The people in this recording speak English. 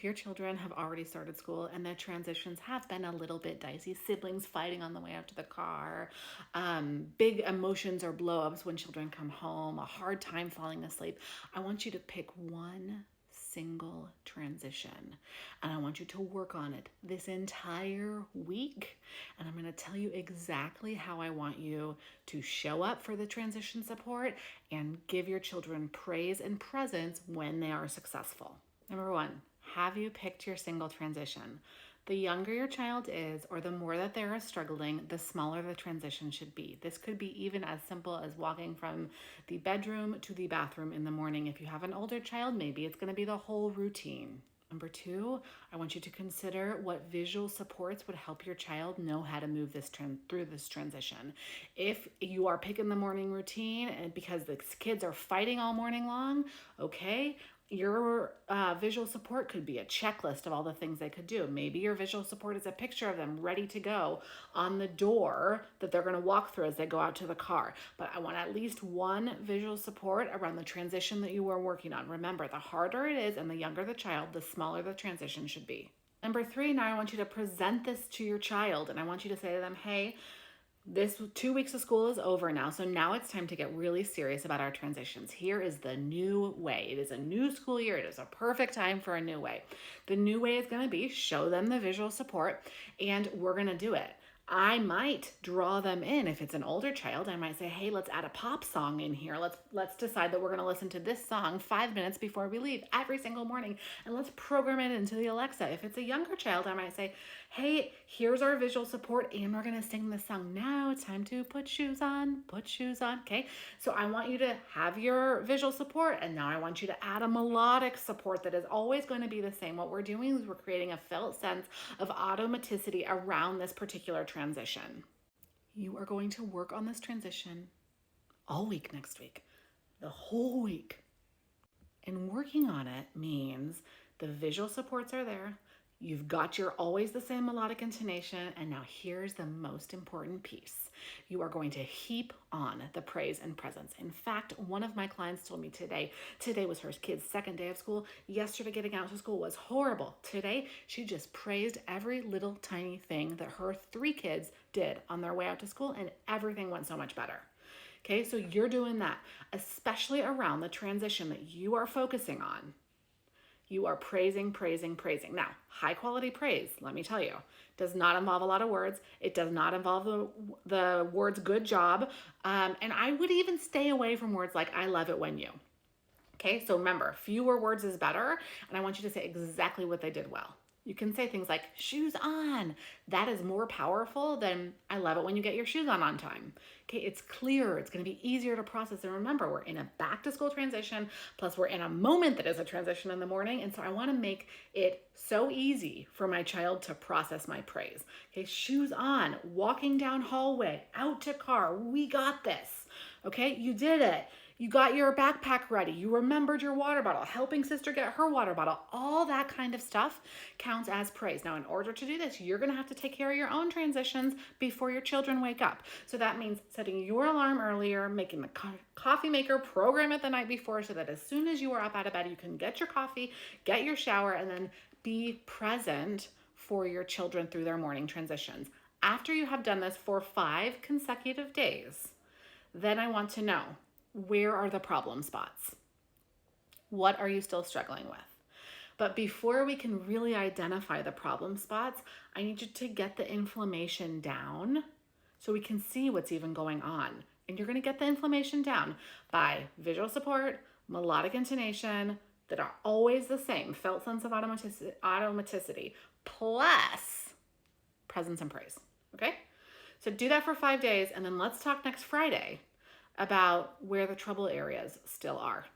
if your children have already started school and their transitions have been a little bit dicey, siblings fighting on the way out to the car, big emotions or blow-ups when children come home, a hard time falling asleep, I want you to pick one single transition and I want you to work on it this entire week. And I'm going to tell you exactly how I want you to show up for the transition support and give your children praise and presence when they are successful. Number one, have you picked your single transition? The younger your child is, or the more that they're struggling, the smaller the transition should be. This could be even as simple as walking from the bedroom to the bathroom in the morning. If you have an older child, maybe it's going to be the whole routine. Number two, I want you to consider what visual supports would help your child know how to move through this transition. If you are picking the morning routine and because the kids are fighting all morning long, okay, your visual support could be a checklist of all the things they could do. Maybe your visual support is a picture of them ready to go on the door that they're going to walk through as they go out to the car. But I want at least one visual support around the transition that you are working on. Remember, the harder it is and the younger the child, the smaller the transition should be. Number three, now I want you to present this to your child and I want you to say to them, hey, this 2 weeks of school is over now, so now it's time to get really serious about our transitions. Here is the new way. It is a new school year. It is a perfect time for a new way. The new way is going to be show them the visual support, and we're going to do it. I might draw them in. If it's an older child, I might say, hey, let's add a pop song in here. Let's decide that we're going to listen to this song 5 minutes before we leave every single morning, and let's program it into the Alexa. If it's a younger child, I might say, hey, here's our visual support, and we're going to sing this song. Now it's time to put shoes on, okay? So I want you to have your visual support, and now I want you to add a melodic support that is always going to be the same. What we're doing is we're creating a felt sense of automaticity around this particular transition. You are going to work on this transition all week next week, the whole week. And working on it means the visual supports are there. You've got your always the same melodic intonation. And now here's the most important piece. You are going to heap on the praise and presence. In fact, one of my clients told me today was her kid's second day of school. Yesterday, getting out to school was horrible. Today, she just praised every little tiny thing that her 3 kids did on their way out to school, and everything went so much better. Okay, so you're doing that, especially around the transition that you are focusing on. You are praising. Now, high quality praise, let me tell you, does not involve a lot of words. It does not involve the words good job. And I would even stay away from words like I love it when you. Okay, so remember, fewer words is better. And I want you to say exactly what they did well. You can say things like shoes on. That is more powerful than I love it when you get your shoes on time. Okay, it's clear. It's going to be easier to process. And remember, we're in a back to school transition, plus we're in a moment that is a transition in the morning. And so I want to make it so easy for my child to process my praise. Okay, shoes on, walking down hallway, out to car. We got this. Okay, you did it. You got your backpack ready. You remembered your water bottle, helping sister get her water bottle. All that kind of stuff counts as praise. Now, in order to do this, you're going to have to take care of your own transitions before your children wake up. So that means setting your alarm earlier, making the coffee maker, program it the night before so that as soon as you are up out of bed, you can get your coffee, get your shower, and then be present for your children through their morning transitions. After you have done this for 5 consecutive days, then I want to know, where are the problem spots? What are you still struggling with? But before we can really identify the problem spots, I need you to get the inflammation down so we can see what's even going on. And you're going to get the inflammation down by visual support, melodic intonation that are always the same, felt sense of automaticity, plus presence and praise. Okay? So do that for 5 days, and then let's talk next Friday about where the trouble areas still are.